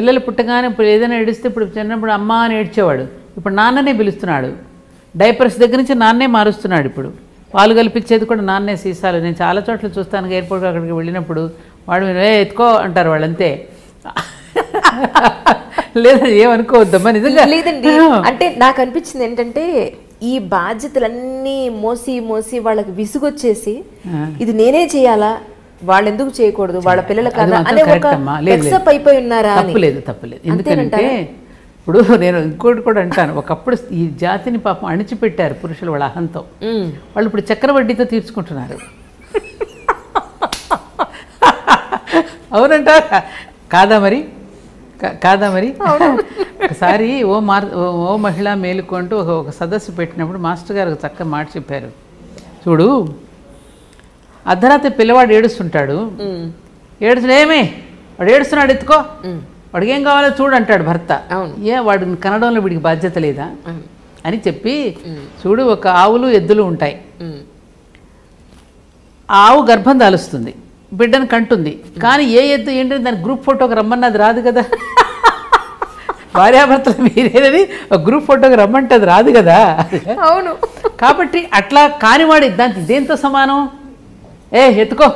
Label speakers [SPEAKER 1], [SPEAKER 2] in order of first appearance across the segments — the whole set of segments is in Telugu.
[SPEAKER 1] పిల్లలు పుట్టగానే ఇప్పుడు ఏదైనా ఏడిస్తే ఇప్పుడు చిన్నప్పుడు అమ్మ అని ఏడ్చేవాడు, ఇప్పుడు నాన్ననే పిలుస్తున్నాడు. డైపర్స్ దగ్గర నుంచి నాన్నే మారుస్తున్నాడు. ఇప్పుడు పాలు కల్పించేది కూడా నాన్నే సీసాలు. నేను చాలా చోట్ల చూస్తాను ఎయిర్పోర్ట్ అక్కడికి వెళ్ళినప్పుడు వాడు ఎత్తుకో అంటారు వాళ్ళు, అంతే. లేదా ఏమనుకోవద్దమ్మా నిజంగా.
[SPEAKER 2] లేదండి, అంటే నాకు అనిపించింది ఏంటంటే ఈ బాధ్యతలన్నీ మోసి మోసి వాళ్ళకి విసుగొచ్చేసి ఇది నేనే చేయాలా, వాళ్ళు ఎందుకు చేయకూడదు, వాళ్ళ పిల్లల కదా అనే ఒక ఎక్సెప్ట్ అయిపోయి ఉన్నారా?
[SPEAKER 1] తప్పులేదు. ఎందుకంటే ఇప్పుడు నేను ఇంకోటి కూడా అంటాను, ఒకప్పుడు ఈ జాతిని పాపం అణిచిపెట్టారు పురుషులు వాళ్ళ అహంతో. వాళ్ళు ఇప్పుడు చక్రవడ్డీతో తీర్చుకుంటున్నారు. అవునంట కాదా మరి? ఒకసారి ఓ మహిళా మేలుకు అంటూ ఒక సదస్సు పెట్టినప్పుడు మాస్టర్ గారు చక్కగా మాట చెప్పారు. చూడు, అర్ధరాత్రి పిల్లవాడు ఏడుస్తుంటాడు, ఏడుచుడేమే వాడు ఏడుస్తున్నాడు, ఎత్తుకో, వాడికి ఏం కావాలో చూడు అంటాడు భర్త. వాడు కనడంలో వీడికి బాధ్యత లేదా అని చెప్పి, చూడు ఒక ఆవులు ఎద్దులు ఉంటాయి, ఆవు గర్భం దాలుస్తుంది, బిడ్డను కంటుంది, కానీ ఏ ఎద్దు ఏంటంటే దానికి గ్రూప్ ఫోటోకి రమ్మన్నది రాదు కదా. భార్యాభర్తలు మీరేనని ఒక గ్రూప్ ఫోటోకి రమ్మంటే అది రాదు కదా.
[SPEAKER 2] అవును.
[SPEAKER 1] కాబట్టి అట్లా కానివాడి దానికి దేంతో సమానం? ఎత్తుకో,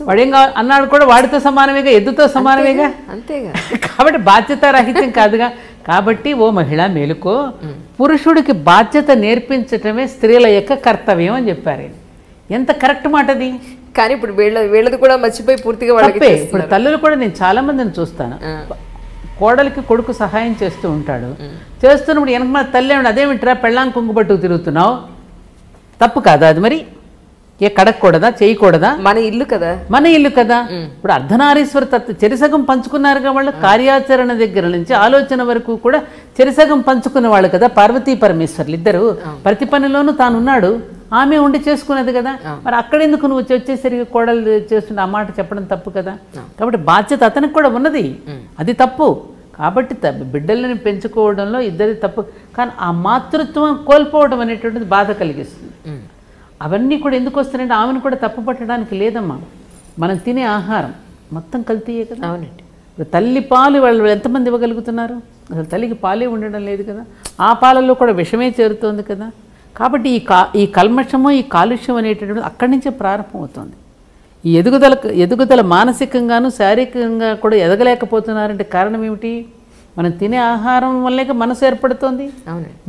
[SPEAKER 1] వాడేం కావాలి అన్నాడు కూడా వాడితో సమానమేగా, ఎద్దుతో సమానమేగా,
[SPEAKER 2] అంతేగా.
[SPEAKER 1] కాబట్టి బాధ్యతారాహిత్యం కాదుగా. కాబట్టి ఓ మహిళ మేలుకో, పురుషుడికి బాధ్యత నేర్పించటమే స్త్రీల యొక్క కర్తవ్యం అని చెప్పారు. ఎంత కరెక్ట్ మాట అది.
[SPEAKER 2] కానీ ఇప్పుడు వీళ్ళది కూడా మర్చిపోయి పూర్తిగా వాళ్ళకి.
[SPEAKER 1] ఇప్పుడు తల్లులు కూడా నేను చాలా మందిని చూస్తాను, కోడలికి కొడుకు సహాయం చేస్తూ ఉంటాడు, చేస్తున్నప్పుడు వెనక మన తల్లి అదేమిట్రా పెళ్ళాం కుంగుబట్టుకు తిరుగుతున్నావు, తప్పు కాదా అది? మరి కడగకూడదా, చేయకూడదా?
[SPEAKER 2] మన ఇల్లు కదా.
[SPEAKER 1] ఇప్పుడు అర్ధనారీశ్వర తత్వ చెరిసగం పంచుకున్నారుగా వాళ్ళు. కార్యాచరణ దగ్గర నుంచి ఆలోచన వరకు కూడా చెరిసగం పంచుకున్న వాళ్ళు కదా పార్వతీ పరమేశ్వర్లు ఇద్దరు. ప్రతి పనిలోనూ తానున్నాడు, ఆమె ఉండి చేసుకున్నది కదా. మరి అక్కడెందుకు నువ్వు వచ్చేసరికి కోడలు చేస్తున్న ఆ మాట చెప్పడం తప్పు కదా. కాబట్టి బాధ్యత అతనికి కూడా ఉన్నది, అది తప్పు. కాబట్టి బిడ్డలని పెంచుకోవడంలో ఇద్దరి తప్పు. కానీ ఆ మాతృత్వం కోల్పోవడం అనేటువంటిది బాధ కలిగిస్తుంది. అవన్నీ కూడా ఎందుకు వస్తున్నాయంటే ఆమెను కూడా తప్పు పట్టడానికి లేదమ్మా. మనం తినే ఆహారం మొత్తం కల్తీయే కదా.
[SPEAKER 2] అవునండి.
[SPEAKER 1] ఇప్పుడు తల్లి పాలు వాళ్ళు ఎంతమంది ఇవ్వగలుగుతున్నారు? అసలు తల్లికి పాలే ఉండడం లేదు కదా, ఆ పాలల్లో కూడా విషమే చేరుతోంది కదా. కాబట్టి ఈ కల్మషము, ఈ కాలుష్యం అనేటటువంటి అక్కడి నుంచే ప్రారంభమవుతుంది. ఈ ఎదుగుదల మానసికంగాను శారీరకంగా కూడా ఎదగలేకపోతున్నారంటే కారణం ఏమిటి? మనం తినే ఆహారం వల్లే మనసు ఏర్పడుతుంది.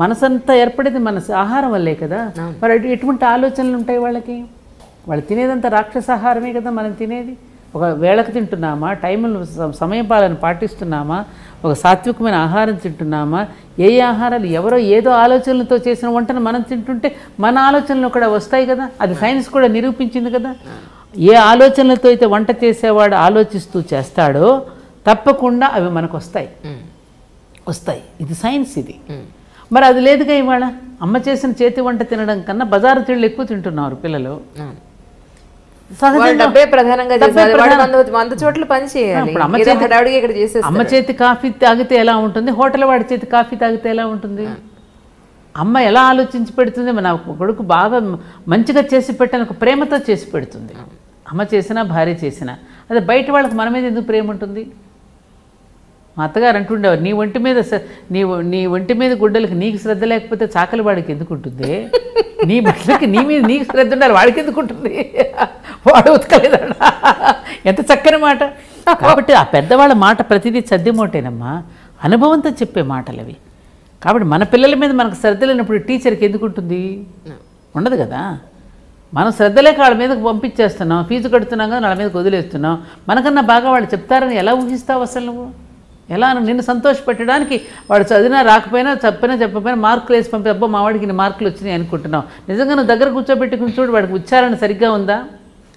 [SPEAKER 1] మనసు అంతా ఏర్పడేది ఆహారం వల్లే కదా. మరి ఎటువంటి ఆలోచనలు ఉంటాయి వాళ్ళకి? వాళ్ళు తినేదంతా రాక్షసాహారమే కదా మనం తినేది. ఒక వేళకు తింటున్నామా, టైంను సమయపాలన పాటిస్తున్నామా, ఒక సాత్వికమైన ఆహారం తింటున్నామా? ఏ ఆహారాలు ఎవరో ఏదో ఆలోచనలతో చేసిన వంటను మనం తింటుంటే మన ఆలోచనలు కూడా వస్తాయి కదా. అది సైన్స్ కూడా నిరూపించింది కదా. ఏ ఆలోచనలతో అయితే వంట చేసేవాడు ఆలోచిస్తూ చేస్తాడో తప్పకుండా అవి మనకు వస్తాయి. ఇది సైన్స్ ఇది. మరి అది లేదుగా ఇవాళ. అమ్మ చేసిన చేతి వంట తినడం కన్నా బజారు తిళ్ళు ఎక్కువ తింటున్నారు పిల్లలు. అమ్మ చేతి కాఫీ తాగితే ఎలా ఉంటుంది, హోటల్ వాడి చేతి కాఫీ తాగితే ఎలా ఉంటుంది? అమ్మ ఎలా ఆలోచించి పెడుతుంది, మన కొడుకు బాగా మంచిగా చేసి పెట్టని ఒక ప్రేమతో చేసి పెడుతుంది. అమ్మ చేసినా భార్య చేసినా. అదే బయట వాళ్ళకి మన మీద ఎందుకు ప్రేమ ఉంటుంది? మా అత్తగారు అంటుండేవారు, నీ ఒంటి మీద గుడ్డలకి నీకు శ్రద్ధ లేకపోతే చాకలి వాడికి ఎందుకు ఉంటుంది? నీ బట్టలకి నీ మీద నీకు శ్రద్ధ ఉండాలి, వాడికి ఎందుకు ఉంటుంది? వాడు ఉతకలేదా? ఎంత చక్కని మాట. కాబట్టి ఆ పెద్దవాళ్ళ మాట ప్రతిదీ చద్దిమోటేనమ్మా, అనుభవంతో చెప్పే మాటలు అవి. కాబట్టి మన పిల్లల మీద మనకు శ్రద్ధ లేనప్పుడు టీచర్కి ఎందుకు ఉంటుంది? ఉండదు కదా. మనం శ్రద్ధ లేక వాళ్ళ మీదకి పంపించేస్తున్నాం, ఫీజు కడుతున్నాం కదా, వాళ్ళ మీదకి వదిలేస్తున్నాం. మనకన్నా బాగా వాళ్ళు చెప్తారని ఎలా ఊహిస్తావు అసలు నువ్వు? ఎలా నిన్ను సంతోషపెట్టడానికి వాడు చదివినా రాకపోయినా చెప్పకపోయినా మార్కులు వేసి పంపి అబ్బా మా వాడికి మార్కులు వచ్చినాయి అనుకుంటున్నావు. నిజంగా నువ్వు దగ్గర కూర్చోబెట్టుకుని చూడు, వాడికి ఉచ్చారణ సరిగ్గా ఉందా,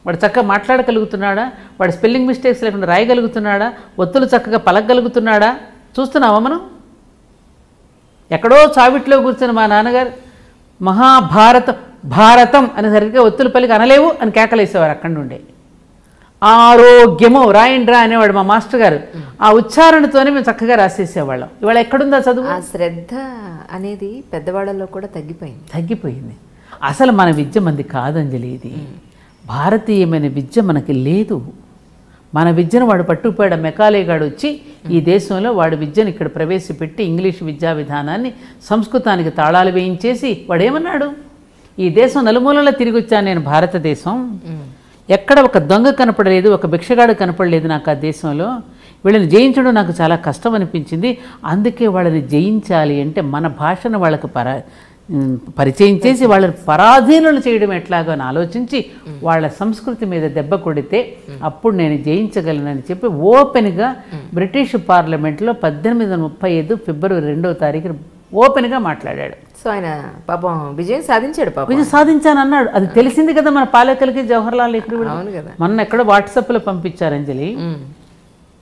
[SPEAKER 1] వాడు చక్కగా మాట్లాడగలుగుతున్నాడా, వాడు స్పెల్లింగ్ మిస్టేక్స్ లేకుండా రాయగలుగుతున్నాడా, ఒత్తులు చక్కగా పలకగలుగుతున్నాడా చూస్తున్నావా మనం? ఎక్కడో చావిట్లో కూర్చుని మా నాన్నగారు భారతం అని సరిగ్గా ఒత్తులు పలికి అనలేవు అని కేకలేసేవారు అక్కడి నుండే. ఆరోగ్యము రాయండ్రా అనేవాడు మా మాస్టర్ గారు. ఆ ఉచ్చారణతోనే మేము చక్కగా రాసేసేవాళ్ళం. ఇవాళ ఎక్కడుందా చదువు?
[SPEAKER 2] ఆ శ్రద్ధ అనేది పెద్దవాళ్ళలో కూడా
[SPEAKER 1] తగ్గిపోయింది. అసలు మన విద్య మంది కాదంజలి, ఇది భారతీయమైన విద్య మనకి లేదు. మన విద్యను వాడు పట్టుకుపోయాడు. మెకాలేగాడు వచ్చి ఈ దేశంలో వాడి విద్యను ఇక్కడ ప్రవేశపెట్టి ఇంగ్లీష్ విద్యా విధానాన్ని సంస్కృతానికి తాళాలు వేయించేసి వాడేమన్నాడు, ఈ దేశం నలుమూలలో తిరిగి వచ్చాను నేను, భారతదేశం ఎక్కడ ఒక దొంగ కనపడలేదు, ఒక భిక్షగాడు కనపడలేదు నాకు ఆ దేశంలో. వీళ్ళని జయించడం నాకు చాలా కష్టం అనిపించింది. అందుకే వాళ్ళని జయించాలి అంటే మన భాషను వాళ్ళకు పరిచయం చేసి వాళ్ళని పరాధీనులు చేయడం ఎట్లాగో అని ఆలోచించి వాళ్ళ సంస్కృతి మీద దెబ్బ కొడితే అప్పుడు నేను జయించగలనని చెప్పి ఓపెన్గా బ్రిటిష్ పార్లమెంట్లో 1835 ఫిబ్రవరి 2వ తారీఖున ఓపెన్గా మాట్లాడాడు.
[SPEAKER 2] సో ఆయన పాపం విజయం సాధించాడు.
[SPEAKER 1] విజయం సాధించాను అన్నాడు. అది తెలిసింది కదా మన పాలకులకి. జవహర్లాల్ నెహ్రూ మొన్న ఎక్కడో వాట్సాప్లో పంపించారు అంజలి.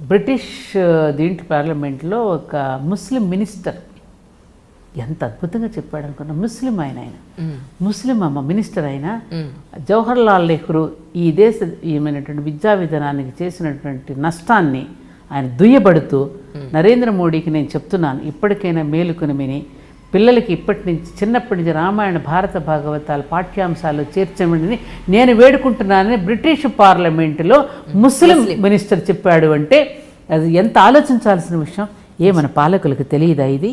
[SPEAKER 1] బ్రిటిష్ దీంట్లో పార్లమెంట్లో ఒక ముస్లిం మినిస్టర్ ఎంత అద్భుతంగా చెప్పాడు అనుకున్నా. ముస్లిం ఆయన ముస్లిం మినిస్టర్ అయినా జవహర్లాల్ నెహ్రూ ఈ ఏమైనటువంటి విద్యా విధానానికి చేసినటువంటి నష్టాన్ని ఆయన దుయ్యబడుతూ నరేంద్ర మోడీకి నేను చెప్తున్నాను, ఇప్పటికైనా మేలుకొని విని పిల్లలకి చిన్నప్పటి నుంచి రామాయణ భారత భాగవతాలు పాఠ్యాంశాల్లో చేర్చమని నేను వేడుకుంటున్నానని బ్రిటిష్ పార్లమెంటులో ముస్లిం మినిస్టర్ చెప్పాడు. అంటే అది ఎంత ఆలోచించాల్సిన విషయం. మన పాలకులకు తెలియదా ఇది?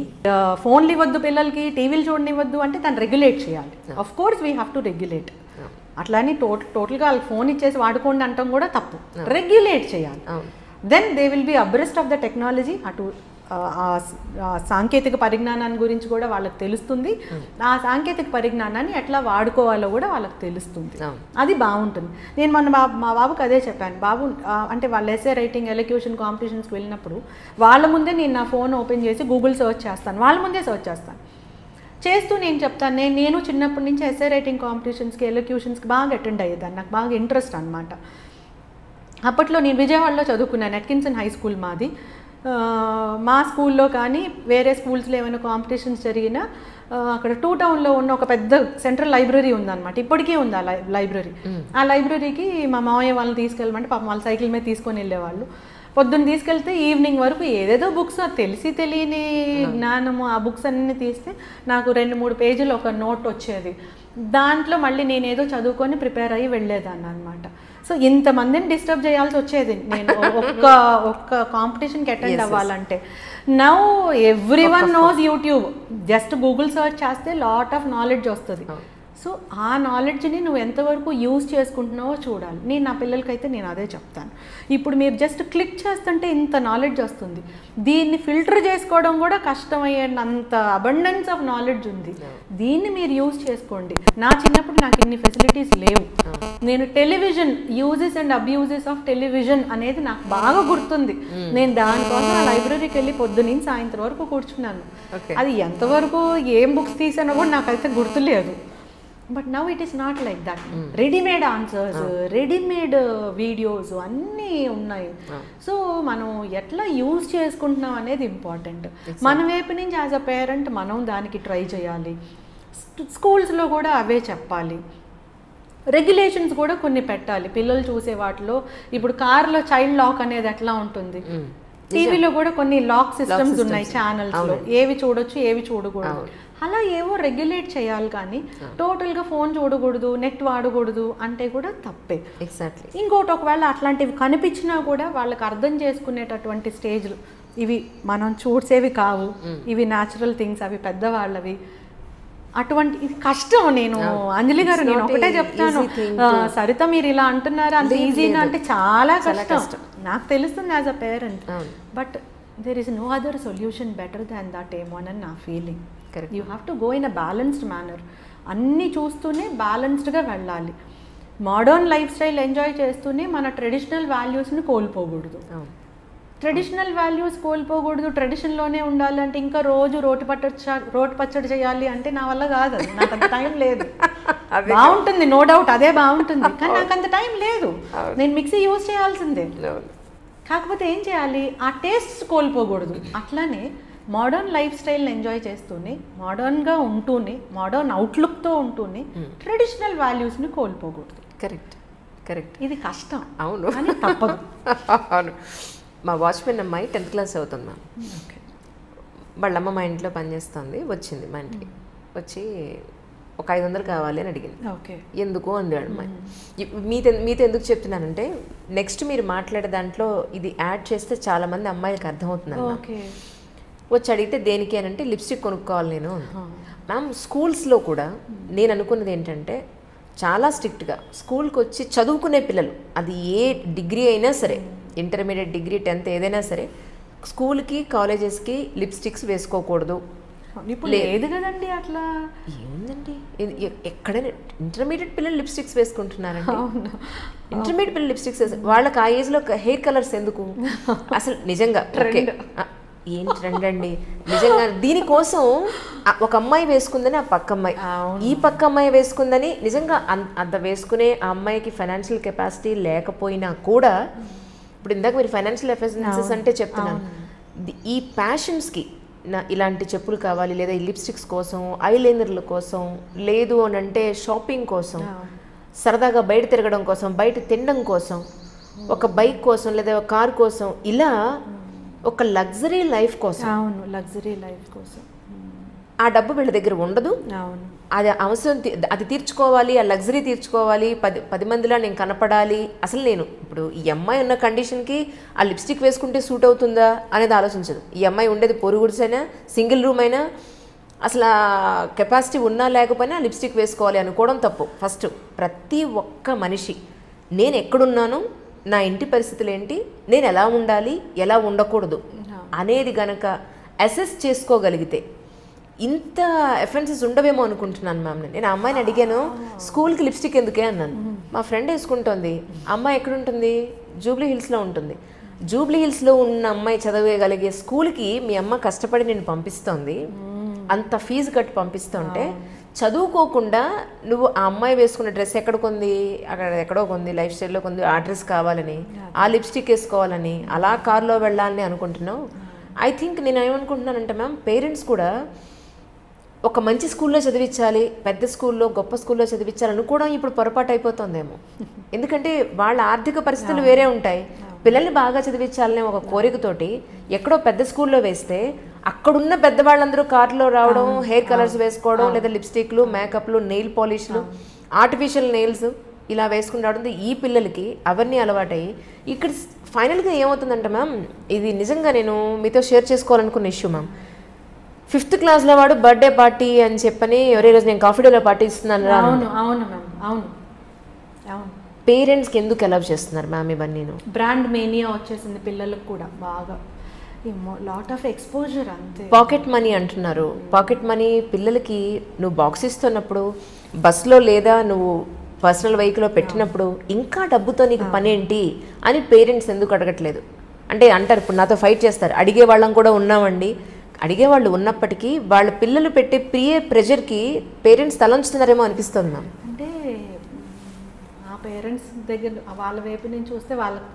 [SPEAKER 3] ఫోన్లు ఇవ్వద్దు పిల్లలకి, టీవీలు చూడనివ్వద్దు అంటే దాన్ని రెగ్యులేట్ చేయాలి. Of course we have to regulate. అట్లా అని టోటల్గా వాళ్ళకి ఫోన్ ఇచ్చేసి వాడుకోండి అంటాం కూడా తప్పు. రెగ్యులేట్ చేయాలి. Then they will be abreast of the technology. అటు సాంకేతిక పరిజ్ఞానాన్ని గురించి కూడా వాళ్ళకి తెలుస్తుంది. ఆ సాంకేతిక పరిజ్ఞానాన్ని ఎట్లా వాడుకోవాలో కూడా వాళ్ళకి తెలుస్తుంది. అది బాగుంటుంది. నేను మొన్న మా బాబుకి అదే చెప్పాను. బాబు అంటే వాళ్ళ ఎస్ఏ రైటింగ్ ఎలక్యూషన్ కాంపిటీషన్స్కి వెళ్ళినప్పుడు వాళ్ళ ముందే నేను నా ఫోన్ ఓపెన్ చేసి గూగుల్ సెర్చ్ చేస్తాను. వాళ్ళ ముందే సెర్చ్ చేస్తాను. చేస్తూ నేను చెప్తాను, నేను చిన్నప్పటి నుంచి ఎస్ఏ రైటింగ్ కాంపిటీషన్స్కి ఎలక్యూషన్స్కి బాగా అటెండ్ అయ్యేదాన్ని. నాకు బాగా ఇంట్రెస్ట్ అనమాట. అప్పట్లో నేను విజయవాడలో చదువుకున్నాను. అట్కిన్సన్ హై స్కూల్ మాది. మా స్కూల్లో కానీ వేరే స్కూల్స్లో ఏమైనా కాంపిటీషన్స్ జరిగినా అక్కడ 2 టౌన్లో ఉన్న ఒక పెద్ద సెంట్రల్ లైబ్రరీ ఉందన్నమాట. ఇప్పటికీ ఉంది ఆ లైబ్రరీ. ఆ లైబ్రరీకి మా మామయ్య వాళ్ళని తీసుకెళ్ళమంటే పాపం వాళ్ళ సైకిల్ మీద తీసుకొని వెళ్ళేవాళ్ళు. పొద్దున్న తీసుకెళ్తే ఈవినింగ్ వరకు ఏదేదో బుక్స్ తెలియని జ్ఞానము ఆ బుక్స్ అన్నీ తీస్తే నాకు 2-3 పేజీలు ఒక నోట్ వచ్చేది. దాంట్లో మళ్ళీ నేనేదో చదువుకొని ప్రిపేర్ అయ్యి వెళ్ళేదాన్ని అనమాట. సో ఇంతమందిని డిస్టర్బ్ చేయాల్సి వచ్చేది నేను ఒక్క కాంపిటీషన్కి అటెండ్ అవ్వాలంటే. Now everyone knows YouTube. Just Google search చేస్తే లాట్ ఆఫ్ నాలెడ్జ్ వస్తుంది. సో ఆ నాలెడ్జ్ని నువ్వు ఎంతవరకు యూజ్ చేసుకుంటున్నావో చూడాలి. నేను నా పిల్లలకైతే నేను అదే చెప్తాను. ఇప్పుడు మీరు జస్ట్ క్లిక్ చేస్తుంటే ఇంత నాలెడ్జ్ వస్తుంది. దీన్ని ఫిల్టర్ చేసుకోవడం కూడా కష్టమయ్యేంత అబండెన్స్ ఆఫ్ నాలెడ్జ్ ఉంది. దీన్ని మీరు యూజ్ చేసుకోండి. నా చిన్నప్పుడు నాకు ఇన్ని ఫెసిలిటీస్ లేవు. నేను television uses and abuses of television అనేది నాకు బాగా గుర్తుంది. నేను దానికోసం ఆ లైబ్రరీకి వెళ్ళి పొద్దున్నీ సాయంత్రం వరకు కూర్చున్నాను. అది ఎంతవరకు ఏం బుక్స్ తీసానో కూడా నాకైతే గుర్తులేదు. But now it is not like that. Readymade answers, readymade videos అన్నీ ఉన్నాయి. సో మనం ఎట్లా యూజ్ చేసుకుంటున్నాం అనేది ఇంపార్టెంట్. మన వైపు నుంచి యాజ్ అ పేరెంట్ మనం దానికి ట్రై చేయాలి. స్కూల్స్లో కూడా అవే చెప్పాలి. రెగ్యులేషన్స్ కూడా కొన్ని పెట్టాలి పిల్లలు చూసే వాటిలో. ఇప్పుడు కార్లో చైల్డ్ లాక్ అనేది ఎట్లా ఉంటుంది, టీవీలో కూడా కొన్ని లాక్ సిస్టమ్స్ ఉన్నాయి ఛానల్స్లో. ఏవి చూడొచ్చు ఏవి చూడకూడదు అలా ఏవో రెగ్యులేట్ చేయాలి. కానీ టోటల్గా ఫోన్ చూడకూడదు, నెట్ వాడకూడదు అంటే కూడా తప్పే.
[SPEAKER 2] ఎగ్జాక్ట్లీ.
[SPEAKER 3] ఇంకోటి ఒకవేళ అట్లాంటివి కనిపించినా కూడా వాళ్ళకి అర్థం చేసుకునేటటువంటి స్టేజ్లు ఇవి మనం చూసేవి కావు, ఇవి న్యాచురల్ థింగ్స్, అవి పెద్దవాళ్ళవి. అటువంటి ఇది కష్టం. నేను అంజలి గారు నేను ఒకటే చెప్తాను, సరిత మీరు ఇలా అంటున్నారు అంత ఈజీనా అంటే చాలా కష్టం. నాకు తెలుస్తుంది as a parent. But there is no other solution better than that ఏమో అని నా feeling. You have to go in a balanced manner. అన్నీ చూస్తూనే బ్యాలెన్స్డ్గా వెళ్ళాలి. మోడర్న్ లైఫ్ స్టైల్ ఎంజాయ్ చేస్తూనే మన ట్రెడిషనల్ వాల్యూస్ని కోల్పోకూడదు. ట్రెడిషనల్ వాల్యూస్ కోల్పోకూడదు, ట్రెడిషన్లోనే ఉండాలంటే ఇంకా రోజు రోటి పచ్చడి చేయాలి అంటే నా వల్ల కాదు. నాకు అంత టైం లేదు. బాగుంటుంది నో డౌట్, అదే బాగుంటుంది, కానీ నాకు అంత టైం లేదు. నేను మిక్సీ యూజ్ చేయాల్సిందే. కాకపోతే ఏం చేయాలి, ఆ టేస్ట్ కోల్పోకూడదు. అట్లానే మోడర్న్ లైఫ్ స్టైల్ని ఎంజాయ్ చేస్తూనే, మోడర్న్గా ఉంటూనే, మోడర్న్ అవుట్లుక్తో ఉంటూనే ట్రెడిషనల్ వాల్యూస్ని కోల్పోకూడదు.
[SPEAKER 2] Correct correct.
[SPEAKER 3] ఇది కష్టం.
[SPEAKER 2] అవును,
[SPEAKER 3] అని తప్పదు.
[SPEAKER 2] అవును. మా వాచ్మెన్ అమ్మాయి 10th క్లాస్ అవుతుంది మ్యామ్. వాళ్ళ అమ్మ మా ఇంట్లో పనిచేస్తుంది. వచ్చింది మా ఇంటికి వచ్చి ఒక 500 కావాలి అని అడిగింది.
[SPEAKER 3] ఓకే.
[SPEAKER 2] ఎందుకు అంది అమ్మాయి. మీతో ఎందుకు చెప్తున్నానంటే నెక్స్ట్ మీరు మాట్లాడే దాంట్లో ఇది యాడ్ చేస్తే చాలా మంది అమ్మాయిలకు అర్థమవుతుంది.
[SPEAKER 3] ఓకే.
[SPEAKER 2] వచ్చి అడిగితే దేనికి అని అంటే లిప్స్టిక్ కొనుక్కోవాలి నేను. మ్యామ్ స్కూల్స్లో కూడా నేను అనుకున్నది ఏంటంటే చాలా స్ట్రిక్ట్గా స్కూల్కి వచ్చి చదువుకునే పిల్లలు, అది ఏ డిగ్రీ అయినా సరే, ఇంటర్మీడియట్, డిగ్రీ, 10th ఏదైనా సరే, స్కూల్కి కాలేజెస్కి లిప్స్టిక్స్ వేసుకోకూడదు.
[SPEAKER 3] ఇప్పుడు లేదు కదండి అట్లా.
[SPEAKER 2] ఏముందండి, ఎక్కడైనా ఇంటర్మీడియట్ పిల్లలు లిప్స్టిక్స్ వేసుకుంటున్నారండి. ఇంటర్మీడియట్ పిల్లలు లిప్స్టిక్స్ వాళ్ళకి ఆ ఏజ్లో హెయిర్ కలర్స్ ఎందుకు అసలు? నిజంగా ఏం ట్రెండ్ అండి నిజంగా. దీనికోసం ఒక అమ్మాయి వేసుకుందని ఆ పక్క అమ్మాయి, ఈ పక్క అమ్మాయి వేసుకుందని, నిజంగా అంత వేసుకునే ఆ అమ్మాయికి ఫైనాన్షియల్ కెపాసిటీ లేకపోయినా కూడా, ఇప్పుడు ఇందాక మీరు ఫైనాన్షియల్ ఎఫిషియన్సీస్ అంటే చెప్తున్నాను, ఈ ప్యాషన్స్కి ఇలాంటి చెప్పులు కావాలి, లేదా ఈ లిప్స్టిక్స్ కోసం, ఐలైనర్ల కోసం, లేదు అని అంటే షాపింగ్ కోసం, సరదాగా బయట తిరగడం కోసం, బయట తినడం కోసం, ఒక బైక్ కోసం లేదా ఒక కార్ కోసం, ఇలా ఒక లగ్జరీ లైఫ్ కోసం,
[SPEAKER 3] లగ్జరీ లైఫ్ కోసం
[SPEAKER 2] ఆ డబ్బు వీళ్ళ దగ్గర ఉండదు. అది అవసరం, అది తీర్చుకోవాలి, ఆ లగ్జరీ తీర్చుకోవాలి, 10 మందిలో నేను కనపడాలి. అసలు నేను ఇప్పుడు ఈ అమ్మాయి ఉన్న కండిషన్కి ఆ లిప్స్టిక్ వేసుకుంటే సూట్ అవుతుందా అనేది ఆలోచించదు. ఈ అమ్మాయి ఉండేది పొరుగుడిసైనా, సింగిల్ రూమ్ అయినా, అసలు ఆ కెపాసిటీ ఉన్నా లేకపోయినా లిప్స్టిక్ వేసుకోవాలి అనుకోవడం తప్పు. ఫస్ట్ ప్రతి ఒక్క మనిషి నేను ఎక్కడున్నాను, నా ఇంటి పరిస్థితులు ఏంటి, నేను ఎలా ఉండాలి, ఎలా ఉండకూడదు అనేది గనక అసెస్ చేసుకోగలిగితే ఇంత ఎఫెన్సెస్ ఉండవేమో అనుకుంటున్నాను మ్యామ్. నేను ఆ అమ్మాయిని అడిగాను, స్కూల్కి లిప్స్టిక్ ఎందుకే అన్నాను. మా ఫ్రెండ్ వేసుకుంటోంది. అమ్మాయి ఎక్కడుంటుంది? జూబ్లీ హిల్స్లో ఉంటుంది. జూబ్లీ హిల్స్లో ఉన్న అమ్మాయి చదవగలిగే స్కూల్కి మీ అమ్మ కష్టపడి నేను పంపిస్తోంది, అంత ఫీజు కట్టి పంపిస్తుంటే చదువుకోకుండా నువ్వు ఆ అమ్మాయి వేసుకున్న డ్రెస్ ఎక్కడ కొంది, అక్కడ ఎక్కడో కొంది, లైఫ్ స్టైల్లో కొంది, ఆ డ్రెస్ కావాలని, ఆ లిప్స్టిక్ వేసుకోవాలని, అలా కార్లో వెళ్ళాలని అనుకుంటున్నావు. ఐ థింక్ నేను ఏమనుకుంటున్నానంటే మ్యామ్, పేరెంట్స్ కూడా ఒక మంచి స్కూల్లో చదివించాలి, పెద్ద స్కూల్లో, గొప్ప స్కూల్లో చదివించాలి అనుకోవడం ఇప్పుడు పొరపాటు అయిపోతుందేమో. ఎందుకంటే వాళ్ళ ఆర్థిక పరిస్థితులు వేరే ఉంటాయి. పిల్లల్ని బాగా చదివించాలనే ఒక కోరికతోటి ఎక్కడో పెద్ద స్కూల్లో వేస్తే అక్కడున్న పెద్దవాళ్ళందరూ కార్లో రావడం, హెయిర్ కలర్స్ వేసుకోవడం, లేదా లిప్స్టిక్లు, మేకప్లు, నెయిల్ పాలిష్లు, ఆర్టిఫిషియల్ నెయిల్స్ ఇలా వేసుకుని రావడం, ఈ పిల్లలకి అవన్నీ అలవాటయ్యి ఇక్కడ ఫైనల్గా ఏమవుతుందంటే మ్యామ్, ఇది నిజంగా నేను మీతో షేర్ చేసుకోవాలనుకున్న ఇష్యూ మ్యామ్. 5th క్లాస్లో వాడు బర్త్డే పార్టీ అని చెప్పని ఎవరే రోజు నేను కాఫీ డేలో పార్టీ ఇస్తున్నాను. పేరెంట్స్కి ఎందుకు అలౌ చేస్తున్నారు మ్యామ్ ఇవన్నీ?
[SPEAKER 3] బ్రాండ్ మేనియా వచ్చేసింది పిల్లలకు కూడా బాగా, లాట్ ఆఫ్ ఎక్స్పోజర్ అంతే.
[SPEAKER 2] పాకెట్ మనీ అంటున్నారు. పాకెట్ మనీ పిల్లలకి నువ్వు బాక్స్ ఇస్తున్నప్పుడు, బస్సులో లేదా నువ్వు పర్సనల్ వెహికల్లో పెట్టినప్పుడు ఇంకా డబ్బుతో నీకు పని ఏంటి అని పేరెంట్స్ ఎందుకు అడగట్లేదు? అంటే అంటారు, ఇప్పుడు నాతో ఫైట్ చేస్తారు, అడిగే వాళ్ళం కూడా ఉన్నామండి. అడిగేవాళ్ళు ఉన్నప్పటికీ వాళ్ళ పిల్లలు పెట్టే ప్రెషర్కి పేరెంట్స్ తలంచుతున్నారేమో అనిపిస్తుంది మ్యామ్.
[SPEAKER 3] అంటే ఆ పేరెంట్స్ దగ్గర వాళ్ళ వైపు నుంచి చూస్తే వాళ్ళకి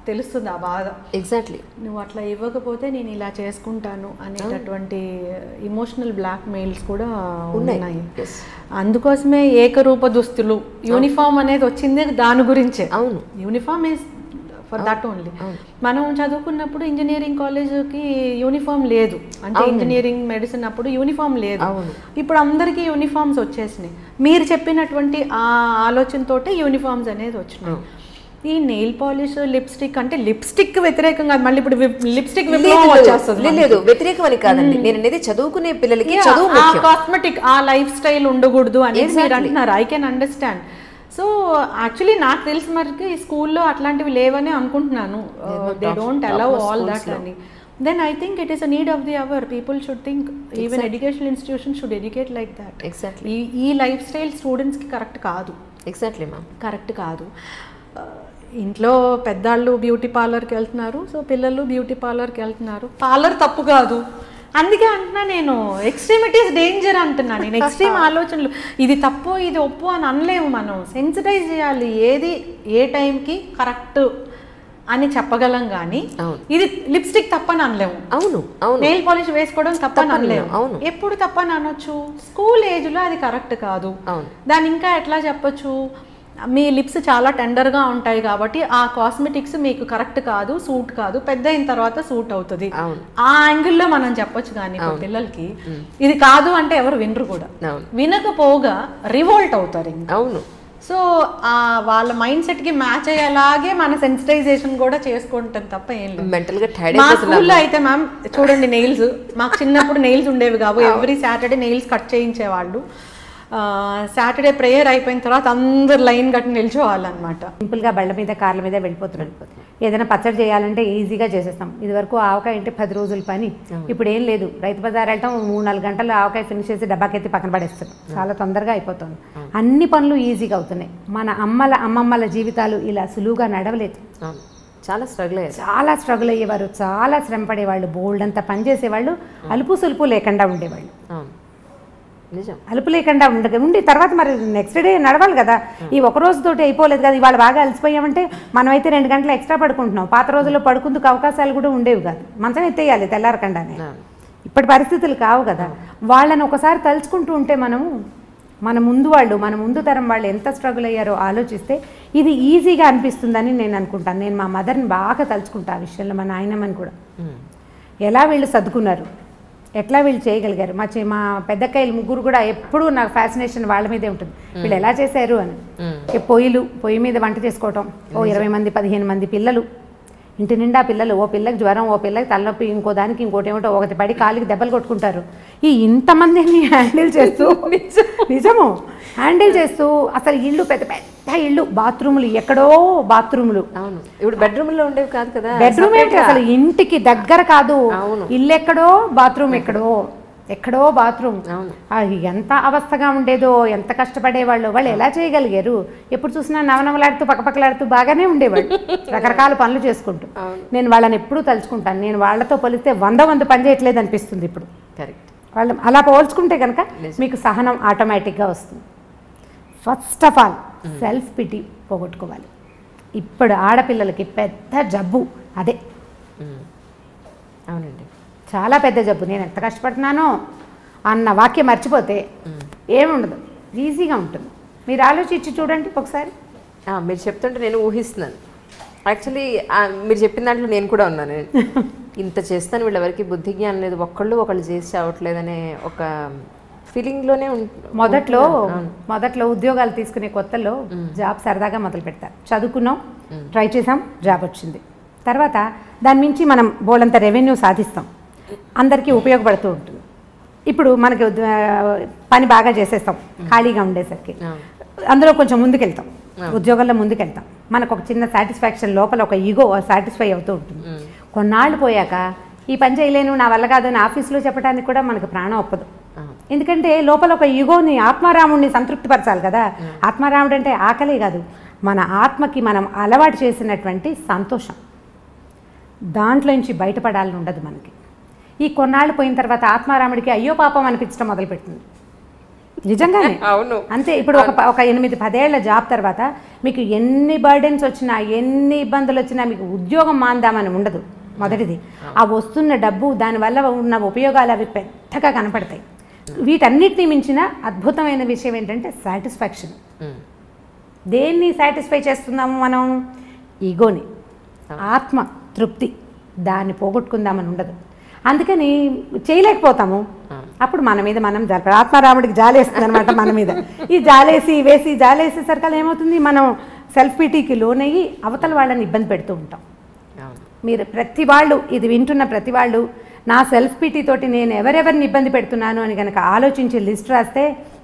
[SPEAKER 3] తెలుస్తుంది ఆ బాధ.
[SPEAKER 2] ఎగ్జాక్ట్లీ.
[SPEAKER 3] నువ్వు అట్లా ఇవ్వకపోతే నేను ఇలా చేసుకుంటాను అనేటటువంటి ఇమోషనల్ బ్లాక్ మెయిల్స్ కూడా ఉన్నాయి. అందుకోసమే ఏకరూప దుస్తులు, యూనిఫామ్ అనేది వచ్చింది దాని గురించే.
[SPEAKER 2] అవును,
[SPEAKER 3] uniform is for that only. మనం చదువుకున్నప్పుడు ఇంజనీరింగ్ కాలేజ్కి యూనిఫామ్ లేదు, అంటే ఇంజనీరింగ్ మెడిసిన్ అప్పుడు యూనిఫామ్ లేదు. ఇప్పుడు అందరికీ యూనిఫామ్స్ వచ్చేసినాయి. మీరు చెప్పినటువంటి ఆ ఆలోచనతోటే యూనిఫామ్స్ అనేది వచ్చినాయి. ఈ నెయిల్ పాలిష్, లిప్స్టిక్ అంటే లిప్స్టిక్ వ్యతిరేకంగా మళ్ళీ ఇప్పుడు లిప్స్టిక్ వచ్చేస్తుంది.
[SPEAKER 2] లేదు, వ్యతిరేకం అని కాదండి, నేను అనేది చదువుకునే పిల్లలకి
[SPEAKER 3] కాస్మెటిక్ ఆ లైఫ్ స్టైల్ ఉండకూడదు అనేది మీరు అంటున్నారు. I can understand. So actually నాకు తెలిసి మరికి ఈ స్కూల్లో అట్లాంటివి లేవని అనుకుంటున్నాను. They don't allow all that అని. Then I think it is a need of the hour. People should think, even educational institution should educate like that.
[SPEAKER 2] Exactly.
[SPEAKER 3] ఈ లైఫ్ స్టైల్ స్టూడెంట్స్కి కరెక్ట్ కాదు.
[SPEAKER 2] ఎగ్జాక్ట్లీ మ్యామ్,
[SPEAKER 3] కరెక్ట్ కాదు. ఇంట్లో పెద్దాళ్ళు బ్యూటీ పార్లర్కి వెళ్తున్నారు, సో పిల్లలు బ్యూటీ పార్లర్కి వెళ్తున్నారు. పార్లర్ తప్పు కాదు, అందుకే అంటున్నా నేను, ఎక్స్ట్రీమిటీస్ డేంజర్ అంటున్నా నేను. ఎక్స్ట్రీమ్ ఆలోచనలు, ఇది తప్పు ఇది ఒప్పు అని అనలేము మనం. సెన్సిటైజ్ చేయాలి, ఏది ఏ టైంకి కరెక్ట్ అని చెప్పగలం కానీ ఇది లిప్స్టిక్ తప్పని అనలేము.
[SPEAKER 2] అవును, అవును.
[SPEAKER 3] నెయిల్ పాలిష్ వేసుకోవడం తప్పని అనలేము. అవును, ఎప్పుడు తప్పని అనొచ్చు? స్కూల్ ఏజ్లో అది కరెక్ట్ కాదు. దాన్ని ఇంకా ఎట్లా చెప్పొచ్చు? మీ లిప్స్ చాలా టెండర్గా ఉంటాయి కాబట్టి ఆ కాస్మెటిక్స్ మీకు కరెక్ట్ కాదు, సూట్ కాదు, పెద్ద అయిన తర్వాత సూట్ అవుతుంది, ఆ యాంగిల్లో మనం చెప్పొచ్చు. కానీ పిల్లలకి ఇది కాదు అంటే ఎవరు వినరు కూడా, వినకపోగా రివోల్ట్ అవుతారు.
[SPEAKER 2] అవును.
[SPEAKER 3] సో వాళ్ళ మైండ్ సెట్ కి మ్యాచ్ అయ్యేలాగే మన సెన్సిటైజేషన్ కూడా చేసుకుంటాం తప్ప ఏం లేదు.
[SPEAKER 2] మెంటల్ గా టైర్డ్.
[SPEAKER 3] మా స్కూల్లో అయితే మ్యామ్ చూడండి, నెయిల్స్ మాకు చిన్నప్పుడు నెయిల్స్ ఉండేవి కావు. ఎవ్రీ సాటర్డే నెయిల్స్ కట్ చేయించేవాళ్ళు. సాటర్డే ప్రేయర్ అయిపోయిన తర్వాత అందరు లైన్ కట్టి నిల్చోవాలన్నమాట.
[SPEAKER 4] సింపుల్గా బళ్ళ మీద కార్ల మీద వెళ్ళిపోతున్నారు. ఏదైనా పచ్చడి చేయాలంటే ఈజీగా చేసేస్తాం. ఇదివరకు ఆవకాయ అంటే 10 రోజుల పని, ఇప్పుడు ఏం లేదు. రైతు బజార్ వెళ్తాం, 3-4 గంటలు ఆవకాయ ఫినిష్ చేసి డబ్బాకెత్తి పక్కన పడేస్తాం. చాలా తొందరగా అయిపోతుంది. అన్ని పనులు ఈజీగా అవుతున్నాయి. మన అమ్మమ్మల జీవితాలు ఇలా సులువుగా నడవలేదు.
[SPEAKER 2] చాలా
[SPEAKER 4] స్ట్రగుల్ అయ్యేవారు, చాలా శ్రమ పడేవాళ్ళు, బోల్డ్ అంతా పని చేసేవాళ్ళు, అలుపు సులుపు లేకుండా ఉండేవాళ్ళు. అలుపు లేకుండా ఉండి తర్వాత మరి నెక్స్ట్ డే నడవాలి కదా. ఈ ఒక రోజుతోటి అయిపోలేదు కదా. ఇవాళ బాగా అలసిపోయామంటే మనమైతే 2 గంటలు ఎక్స్ట్రా పడుకుంటున్నాం. పాత రోజుల్లో పడుకుందుకు అవకాశాలు కూడా ఉండేవి కాదు. మంచం ఎత్తేయాలి తెల్లారకుండానే. ఇప్పటి పరిస్థితులు కావు కదా. వాళ్ళని ఒకసారి తలుచుకుంటూ ఉంటే మన ముందు తరం వాళ్ళు ఎంత స్ట్రగుల్ అయ్యారో ఆలోచిస్తే ఇది ఈజీగా అనిపిస్తుందని నేను అనుకుంటాను. నేను మా మదర్ని బాగా తలుచుకుంటా ఆ విషయంలో, మా నాయనమ్మని కూడా. ఎలా వీళ్ళు సర్దుకున్నారు, ఎట్లా వీళ్ళు చేయగలిగారు. మా పెద్దక్కయ్యలు 3 కూడా ఎప్పుడూ నాకు ఫ్యాసినేషన్ వాళ్ళ మీదే ఉంటుంది. వీళ్ళు ఎలా చేశారు అని. పొయ్యి మీద వంట చేసుకోవటం, 20 మంది 15 మంది పిల్లలు, ఇంటి నిండా పిల్లలు, ఓ పిల్లకి జ్వరం, ఓ పిల్లకి తలనొప్పి, ఇంకో దానికి ఇంకోటి ఏమిటో, ఒకటి పడి కాలికి దెబ్బలు కొట్టుకుంటారు. ఈ ఇంతమందిని హ్యాండిల్ చేస్తూ నిజము హ్యాండిల్ చేస్తూ అసలు ఇల్లు పెద్ద పెద్ద ఇల్లు, బాత్రూములు ఎక్కడో బాత్రూములు.
[SPEAKER 2] ఇప్పుడు బెడ్రూమ్లో ఉండేవి కాదు కదా.
[SPEAKER 4] బెడ్రూమ్ ఏంటి అసలు ఇంటికి దగ్గర కాదు. ఇల్లు ఎక్కడో, బాత్రూమ్ ఎక్కడో బాత్రూమ్. ఎంత అవస్థగా ఉండేదో, ఎంత కష్టపడేవాళ్ళు. వాళ్ళు ఎలా చేయగలిగారు. ఎప్పుడు చూసినా నవనవలాడుతూ పక్కపక్కలాడుతూ బాగానే ఉండేవాళ్ళు, రకరకాల పనులు చేసుకుంటూ. నేను వాళ్ళని ఎప్పుడూ తలుచుకుంటాను. నేను వాళ్ళతో పోలిస్తే 100 పని చేయట్లేదు అనిపిస్తుంది ఇప్పుడు. వాళ్ళు అలా పోల్చుకుంటే కనుక మీకు సహనం ఆటోమేటిక్గా వస్తుంది. First of all self pity పోగొట్టుకోవాలి. ఇప్పుడు ఆడపిల్లలకి పెద్ద జబ్బు అదే.
[SPEAKER 2] అవునండి,
[SPEAKER 4] చాలా పెద్ద జబ్బు. నేను ఎంత కష్టపడుతున్నానో అన్న వాక్యం మర్చిపోతే ఏముండదు, ఈజీగా ఉంటుంది. మీరు ఆలోచించి చూడండి ఒకసారి.
[SPEAKER 2] మీరు చెప్తుంటే నేను ఊహిస్తున్నాను. యాక్చువల్లీ మీరు చెప్పిన దాంట్లో నేను కూడా ఉన్నాను. ఇంత చేస్తాను, వీళ్ళెవరికి బుద్ధి జ్ఞానం లేదు, ఒకళ్ళు చేసి చావట్లేదనే ఒక ఫీలింగ్లోనే
[SPEAKER 4] మొదట్లో ఉద్యోగాలు తీసుకునే కొత్తలో జాబ్ సరదాగా మొదలు పెడతారు. చదువుకున్నాం, ట్రై చేసాం, జాబ్ వచ్చింది. తర్వాత దాని నుంచి మనం బోలంత రెవెన్యూ సాధిస్తాం, అందరికీ ఉపయోగపడుతూ ఉంటుంది. ఇప్పుడు మనకి పని బాగా చేసేస్తాం ఖాళీగా ఉండేసరికి. అందులో కొంచెం ముందుకెళ్తాం, ఉద్యోగంలో ముందుకెళ్తాం. మనకు ఒక చిన్న సాటిస్ఫాక్షన్, లోపల ఒక ఈగో సాటిస్ఫై అవుతూ ఉంటుంది. కొన్నాళ్ళు పోయాక ఈ పని చేయలేను, నా వల్ల కాదు అని ఆఫీస్లో చెప్పడానికి కూడా మనకు ప్రాణం ఒప్పదు. ఎందుకంటే లోపల ఒక ఈగోని, ఆత్మారాముడిని సంతృప్తిపరచాలి కదా. ఆత్మారాముడు అంటే ఆకలే కాదు, మన ఆత్మకి మనం అలవాటు చేసినటువంటి సంతోషం, దాంట్లో నుంచి బయటపడాలని ఉండదు మనకి. ఈ కొన్నాళ్ళు పోయిన తర్వాత ఆత్మారాముడికి అయ్యో పాపం అనిపించడం మొదలు పెడుతుంది. నిజంగానే
[SPEAKER 2] అవును,
[SPEAKER 4] అంతే. ఇప్పుడు ఒక 8-10 ఏళ్ల జాబ్ తర్వాత మీకు ఎన్ని బర్డెన్స్ వచ్చినా, ఎన్ని ఇబ్బందులు వచ్చినా మీకు ఉద్యోగం మాందామని ఉండదు. మొదటిది ఆ వస్తున్న డబ్బు, దానివల్ల ఉన్న ఉపయోగాలు అవి పెద్దగా కనపడతాయి. వీటన్నిటినీ మించిన అద్భుతమైన విషయం ఏంటంటే సాటిస్ఫాక్షన్. దేన్ని సాటిస్ఫై చేస్తున్నాము మనం? ఈగోని, ఆత్మ తృప్తి. దాన్ని పోగొట్టుకుందామని ఉండదు. అందుకని చేయలేకపోతాము. అప్పుడు మన మీద మనం ఆత్మారాముడికి జాలేస్తుంది అనమాట మన మీద. ఈ జాలేసేసరికి ఏమవుతుంది, మనం సెల్ఫ్ పిటీకి లోనయ్యి అవతల వాళ్ళని ఇబ్బంది పెడుతూ ఉంటాం. మీరు ప్రతి వాళ్ళు, ఇది వింటున్న ప్రతి వాళ్ళు, నా సెల్ఫ్ పిటీ తోటి నేను ఎవరెవరిని ఇబ్బంది పెడుతున్నాను అని కనుక ఆలోచించి లిస్ట్ రాస్తే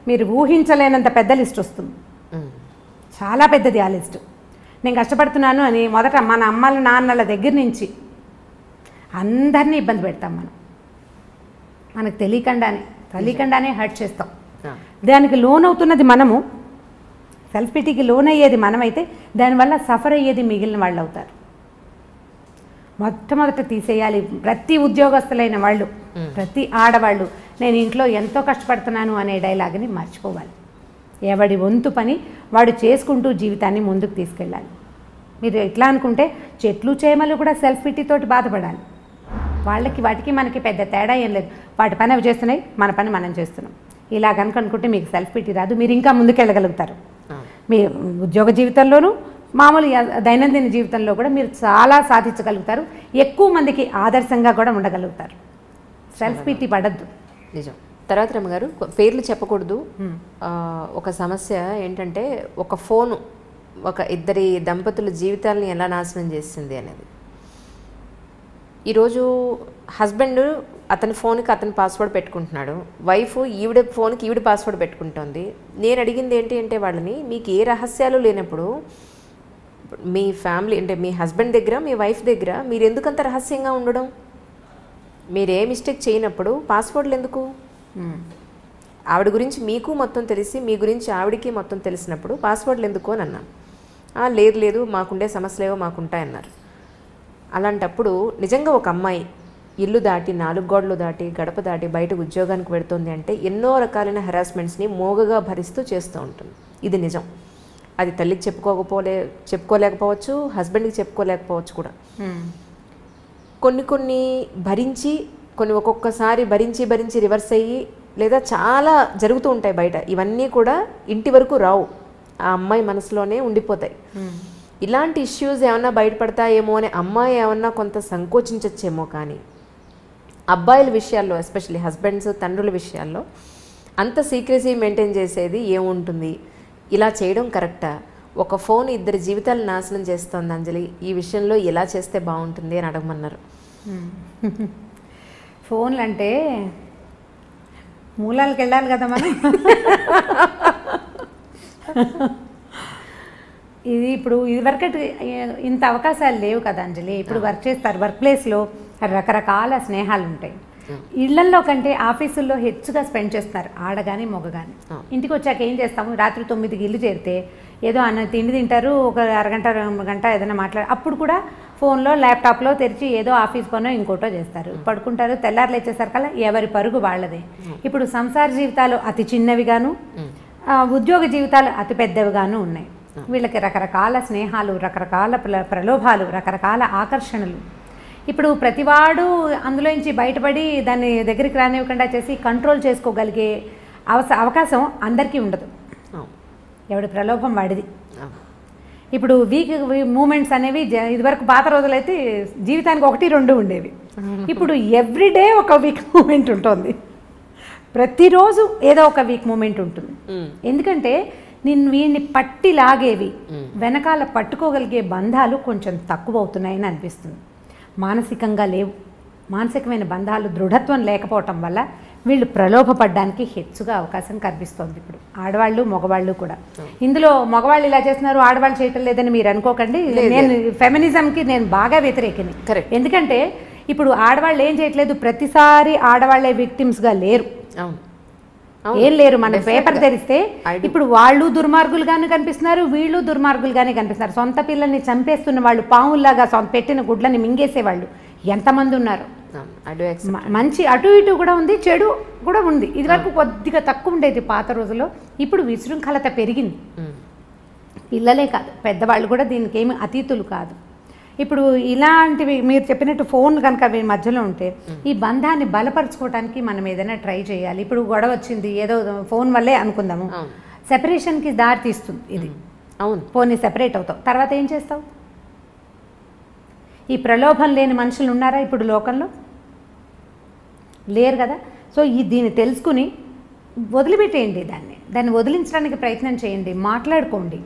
[SPEAKER 4] మీరు ఊహించలేనంత పెద్ద లిస్ట్ వస్తుంది. చాలా పెద్దది ఆ లిస్టు. నేను కష్టపడుతున్నాను అని మొదట మన అమ్మల నాన్నల దగ్గర నుంచి అందరినీ ఇబ్బంది పెడతాం. మనకు తెలియకుండానే హర్ట్ చేస్తాం. దానికి లోన్ అవుతున్నది మనము. సెల్ఫ్ పిటీకి లోన్ అయ్యేది మనమైతే దానివల్ల సఫర్ అయ్యేది మిగిలిన వాళ్ళు అవుతారు. మొట్టమొదట తీసేయాలి. ప్రతి ఉద్యోగస్తులైన వాళ్ళు, ప్రతి ఆడవాళ్ళు, నేను ఇంట్లో ఎంతో కష్టపడుతున్నాను అనే డైలాగ్ని మర్చిపోవాలి. ఎవడి వంతు పని వాడు చేసుకుంటూ జీవితాన్ని ముందుకు తీసుకెళ్ళాలి. మీరు ఎట్లా అనుకుంటే చెట్లు చేమలు కూడా సెల్ఫ్ పిటీతోటి బాధపడాలి. వాటికి మనకి పెద్ద తేడా ఏం లేదు. వాటి పని అవి చేస్తున్నాయి, మన పని మనం చేస్తున్నాం. ఇలా కనుక అనుకుంటే మీకు సెల్ఫ్ పిటీ రాదు, మీరు ఇంకా ముందుకెళ్ళగలుగుతారు. మీ ఉద్యోగ జీవితంలోనూ మామూలు దైనందిన జీవితంలో కూడా మీరు చాలా సాధించగలుగుతారు. ఎక్కువ మందికి ఆదర్శంగా కూడా ఉండగలుగుతారు. సెల్ఫ్ పీటీ పడద్దు.
[SPEAKER 2] నిజం. తర్వాత రమ్మగారు, పేర్లు చెప్పకూడదు. ఒక సమస్య ఏంటంటే ఒక ఫోను ఒక ఇద్దరి దంపతుల జీవితాలని ఎలా నాశనం చేసింది అనేది. ఈరోజు హస్బెండ్ అతని ఫోన్కి అతని పాస్వర్డ్ పెట్టుకుంటున్నాడు, వైఫ్ ఈవిడ ఫోన్కి ఈవిడ పాస్వర్డ్ పెట్టుకుంటుంది. నేను అడిగింది ఏంటి అంటే వాళ్ళని, మీకు ఏ రహస్యాలు లేనప్పుడు మీ ఫ్యామిలీ అంటే మీ హస్బెండ్ దగ్గర మీ వైఫ్ దగ్గర మీరు ఎందుకంత రహస్యంగా ఉండడం? మీరు ఏ మిస్టేక్ చేయనప్పుడు పాస్వర్డ్లు ఎందుకు? ఆవిడ గురించి మీకు మొత్తం తెలిసి మీ గురించి ఆవిడికి మొత్తం తెలిసినప్పుడు పాస్వర్డ్లు ఎందుకు అని అన్నాను. లేదు లేదు మాకుండే సమస్యలేవో మాకుంటాయన్నారు. అలాంటప్పుడు నిజంగా ఒక అమ్మాయి ఇల్లు దాటి 4 గోడలు దాటి గడప దాటి బయట ఉద్యోగానికి పెడుతుంది అంటే ఎన్నో రకాలైన హెరాస్మెంట్స్ని మోగగా భరిస్తూ చేస్తూ ఉంటుంది. ఇది నిజం. అది తల్లికి చెప్పుకోలేకపోవచ్చు, హస్బెండ్కి చెప్పుకోలేకపోవచ్చు కూడా. కొన్ని భరించి ఒక్కొక్కసారి భరించి రివర్స్ అయ్యి లేదా చాలా జరుగుతూ ఉంటాయి బయట. ఇవన్నీ కూడా ఇంటి వరకు రావు, ఆ అమ్మాయి మనసులోనే ఉండిపోతాయి. ఇలాంటి ఇష్యూస్ ఏమన్నా బయటపడతాయేమో అని అమ్మాయి ఏమన్నా కొంత సంకోచించచ్చేమో, కానీ అబ్బాయిల విషయాల్లో ఎస్పెషల్లీ హస్బెండ్స్ తండ్రుల విషయాల్లో అంత సీక్రెసీ మెయింటైన్ చేసేది ఏముంటుంది? ఇలా చేయడం కరెక్టా? ఒక ఫోన్ ఇద్దరి జీవితాలు నాశనం చేస్తోంది అంజలి, ఈ విషయంలో ఎలా చేస్తే బాగుంటుంది అని అడగమన్నారు.
[SPEAKER 4] ఫోన్లు అంటే మూలాలకు వెళ్ళాలి కదా మనం. ఇది ఇప్పుడు ఇదివరకటి ఇంత అవకాశాలు లేవు కదా అంజలి. ఇప్పుడు వర్క్ చేస్తారు, వర్క్ ప్లేస్లో రకరకాల స్నేహాలు ఉంటాయి. ఇళ్లల్లో కంటే ఆఫీసుల్లో హెచ్చుగా స్పెండ్ చేస్తున్నారు ఆడ కానీ మగ కానీ. ఇంటికి వచ్చాక ఏం చేస్తాము, రాత్రి 9కి ఇల్లు చేరితే ఏదో తిండి తింటారు, ఒక అరగంట 2 గంట ఏదైనా అప్పుడు కూడా ఫోన్లో ల్యాప్టాప్లో తెరిచి ఏదో ఆఫీస్ పనో ఇంకోటో చేస్తారు, పడుకుంటారు. తెల్లారులు వచ్చేసరికల్లా ఎవరి పరుగు వాళ్ళదే. ఇప్పుడు సంసార జీవితాలు అతి చిన్నవిగాను, ఉద్యోగ జీవితాలు అతి పెద్దవిగాను ఉన్నాయి. వీళ్ళకి రకరకాల స్నేహాలు, రకరకాల ప్రలోభాలు, రకరకాల ఆకర్షణలు. ఇప్పుడు ప్రతివాడు అందులోంచి బయటపడి దాన్ని దగ్గరికి రానివ్వకుండా చేసి కంట్రోల్ చేసుకోగలిగే అవకాశం అందరికీ ఉండదు. ఎవడి ప్రలోభం వాడిది. ఇప్పుడు వీక్ మూమెంట్స్ అనేవి ఇదివరకు పాత రోజులైతే జీవితానికి 1-2 ఉండేవి. ఇప్పుడు ఎవ్రీడే ఒక వీక్ మూమెంట్ ఉంటుంది, ప్రతిరోజు ఏదో ఒక వీక్ మూమెంట్ ఉంటుంది. ఎందుకంటే వీడిని పట్టి లాగేవి, వెనకాల పట్టుకోగలిగే బంధాలు కొంచెం తక్కువ అవుతున్నాయని అనిపిస్తుంది. మానసికంగా లేవు. మానసికమైన బంధాలు దృఢత్వం లేకపోవటం వల్ల వీళ్ళు ప్రలోభపడడానికి హెచ్చుగా అవకాశం కనిపిస్తోంది ఇప్పుడు ఆడవాళ్ళు మగవాళ్ళు కూడా. ఇందులో మగవాళ్ళు ఇలా చేస్తున్నారు, ఆడవాళ్ళు చేయటం లేదని మీరు అనుకోకండి. నేను ఫెమినిజంకి నేను బాగా వ్యతిరేకిని. ఎందుకంటే ఇప్పుడు ఆడవాళ్ళు ఏం చేయట్లేదు, ప్రతిసారి ఆడవాళ్లే విక్టిమ్స్గా లేరు, ఏం లేరు. మనం పేపర్ తెరిస్తే ఇప్పుడు వాళ్ళు దుర్మార్గులుగానే కనిపిస్తున్నారు, వీళ్ళు దుర్మార్గులుగానే కనిపిస్తున్నారు. సొంత పిల్లల్ని చంపేస్తున్న వాళ్ళు, పావుల్లాగా పెట్టిన గుడ్లని మింగేసేవాళ్ళు ఎంతమంది ఉన్నారు. మంచి అటు ఇటు కూడా ఉంది, చెడు కూడా ఉంది. ఇదివరకు కొద్దిగా తక్కువ ఉండేది పాత రోజుల్లో, ఇప్పుడు విశృంఖలత పెరిగింది. పిల్లలే కాదు పెద్దవాళ్ళు కూడా దీనికి ఏమి అతీతులు కాదు. ఇప్పుడు ఇలాంటివి మీరు చెప్పినట్టు ఫోన్ కనుక వీరి మధ్యలో ఉంటే ఈ బంధాన్ని బలపరచుకోవడానికి మనం ఏదైనా ట్రై చేయాలి. ఇప్పుడు గొడవ వచ్చింది ఏదో ఫోన్ వల్లే అనుకుందాము, సెపరేషన్కి దారి తీస్తుంది ఇది. అవును, ఫోన్ని సెపరేట్ అవుతావు, తర్వాత ఏం చేస్తావు? ఈ ప్రలోభం లేని మనుషులు ఉన్నారా ఇప్పుడు లోకంలో? లేరు కదా. సో దీన్ని తెలుసుకుని వదిలిపెట్టేయండి, దాన్ని వదిలించడానికి ప్రయత్నం చేయండి, మాట్లాడుకోండి.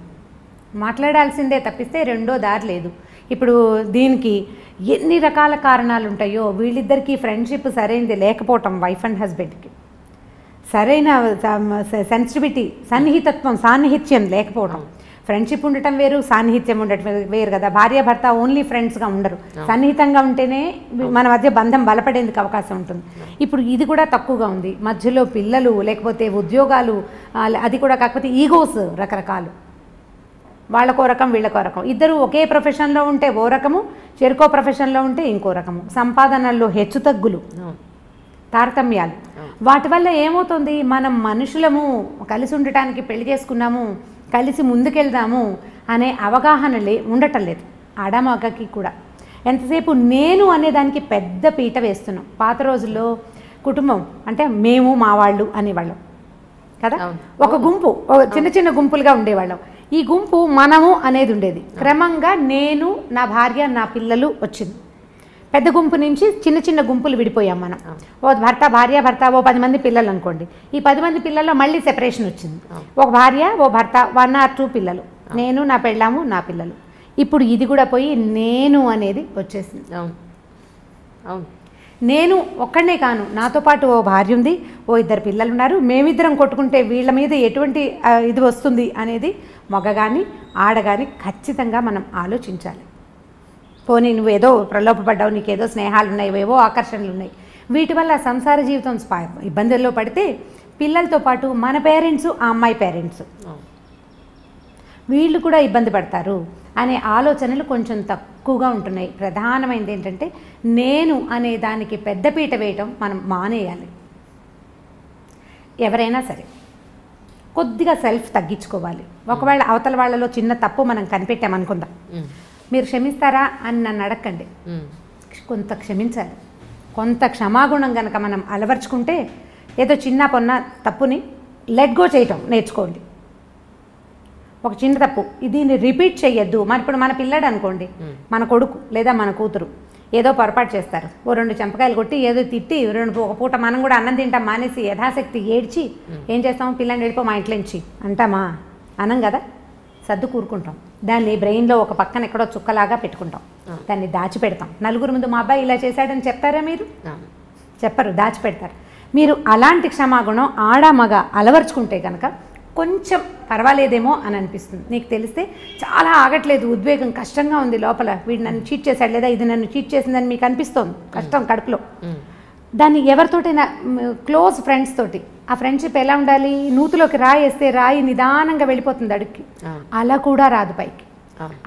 [SPEAKER 4] మాట్లాడాల్సిందే తప్పిస్తే రెండో దారి లేదు. ఇప్పుడు దీనికి ఎన్ని రకాల కారణాలు ఉంటాయో, వీళ్ళిద్దరికీ ఫ్రెండ్షిప్ సరైనది లేకపోవటం, వైఫ్ అండ్ హస్బెండ్కి సరైన సెన్సిటివిటీ, సాన్నిహిత్యం లేకపోవటం. ఫ్రెండ్షిప్ ఉండటం వేరు, సాన్నిహిత్యం ఉండటం వేరు కదా. భార్యాభర్త ఓన్లీ ఫ్రెండ్స్గా ఉండరు, సన్నిహితంగా ఉంటేనే మన మధ్య బంధం బలపడేందుకు అవకాశం ఉంటుంది. ఇప్పుడు ఇది కూడా తక్కువగా ఉంది. మధ్యలో పిల్లలు, లేకపోతే ఉద్యోగాలు, అది కూడా కాకపోతే ఈగోస్ రకరకాలు, వాళ్ళకో రకం వీళ్ళకో రకం. ఇద్దరు ఒకే ప్రొఫెషన్లో ఉంటే ఓ రకము, చెరుకో ప్రొఫెషన్లో ఉంటే ఇంకో రకము. సంపాదనల్లో హెచ్చుతగ్గులు, తారతమ్యాలు. వాటి వల్ల ఏమవుతుంది, మనం మనుషులము కలిసి ఉండటానికి పెళ్లి చేసుకున్నాము, కలిసి ముందుకెళ్దాము అనే అవగాహన ఉండటం లేదు ఆడమగకి కూడా. ఎంతసేపు నేను అనేదానికి పెద్ద పీట వేస్తున్నాం. పాత రోజుల్లో కుటుంబం అంటే మేము మా వాళ్ళు అనేవాళ్ళం కదా, ఒక గుంపు, చిన్న చిన్న గుంపులుగా ఉండేవాళ్ళం. ఈ గుంపు మనము అనేది ఉండేది. క్రమంగా నేను, నా భార్య, నా పిల్లలు వచ్చింది. పెద్ద గుంపు నుంచి చిన్న చిన్న గుంపులు విడిపోయాం మనం. ఓ భర్త, భార్య, భర్త, ఓ 10 మంది పిల్లలు అనుకోండి. ఈ 10 మంది పిల్లల్లో మళ్ళీ సెపరేషన్ వచ్చింది. ఒక భార్య, ఓ భర్త, 1 or 2 పిల్లలు, నేను, నా పెళ్ళాము, నా పిల్లలు. ఇప్పుడు ఇది కూడా పోయి నేను అనేది వచ్చేసింది. నేను ఒక్కడనే కాను, నాతో పాటు ఓ భార్య ఉంది, ఓ 2 పిల్లలు ఉన్నారు. మేమిద్దరం కొట్టుకుంటే వీళ్ళ మీద ఎటువంటి ఇది వస్తుంది అనేది మగ కానీ ఆడ కానీ ఖచ్చితంగా మనం ఆలోచించాలి. పోనీ నువ్వు ఏదో ప్రలోభపడ్డావు, నీకేదో స్నేహాలు ఉన్నాయి, ఏవో ఆకర్షణలు ఉన్నాయి, వీటి వల్ల సంసార జీవితం ఇబ్బందుల్లో పడితే పిల్లలతో పాటు మన పేరెంట్స్, ఆ అమ్మాయి పేరెంట్స్ వీళ్ళు కూడా ఇబ్బంది పడతారు అనే ఆలోచనలు కొంచెం తక్కువగా ఉంటున్నాయి. ప్రధానమైనది ఏంటంటే నేను అనే దానికి పెద్దపీట వేయటం మనం మానేయాలి. ఎవరైనా సరే కొద్దిగా సెల్ఫ్ తగ్గించుకోవాలి. ఒకవేళ అవతల వాళ్ళలో చిన్న తప్పు మనం కనిపెట్టామనుకుందాం, మీరు క్షమిస్తారా అని నన్ను అడగండి. కొంత క్షమించాలి. కొంత క్షమాగుణం కనుక మనం అలవర్చుకుంటే ఏదో చిన్న పొన్న తప్పుని లెట్ గో చేయటం నేర్చుకోండి. ఒక చిన్న తప్పు దీన్ని రిపీట్ చేయొద్దు. మరి ఇప్పుడు మన పిల్లాడు అనుకోండి, మన కొడుకు లేదా మన కూతురు ఏదో పొరపాటు చేస్తారు, ఓ 2 చెంపకాయలు కొట్టి ఏదో తిట్టి ఒక పూట మనం కూడా అన్నం తింటాం మానేసి యథాశక్తి ఏడ్చి ఏం చేస్తాం, పిల్లని వెళ్ళిపో మా ఇంట్లో నుంచి అంటామా? అనం కదా, సర్దు కూరుకుంటాం. దాన్ని బ్రెయిన్లో ఒక పక్కన ఎక్కడో చుక్కలాగా పెట్టుకుంటాం, దాన్ని దాచిపెడతాం. నలుగురు ముందు మా అబ్బాయి ఇలా చేశాడని చెప్తారా మీరు? చెప్పరు, దాచిపెడతారు. మీరు అలాంటి క్షమాగుణం ఆడ మగ అలవర్చుకుంటే కనుక కొంచెం పర్వాలేదేమో అని అనిపిస్తుంది. నీకు తెలిస్తే చాలా ఆగట్లేదు, ఉద్వేగం కష్టంగా ఉంది లోపల, వీడు నన్ను చీట్ చేశాడు లేదా ఇది నన్ను చీట్ చేసిందని మీకు అనిపిస్తోంది కష్టం కడుపులో. దాన్ని ఎవరితోటైనా క్లోజ్ ఫ్రెండ్స్ తోటి, ఆ ఫ్రెండ్షిప్ ఎలా ఉండాలి, నూతులోకి రాయి వేస్తే రాయి నిదానంగా వెళ్ళిపోతుంది అడుగుకి, అలా కూడా రాదు పైకి.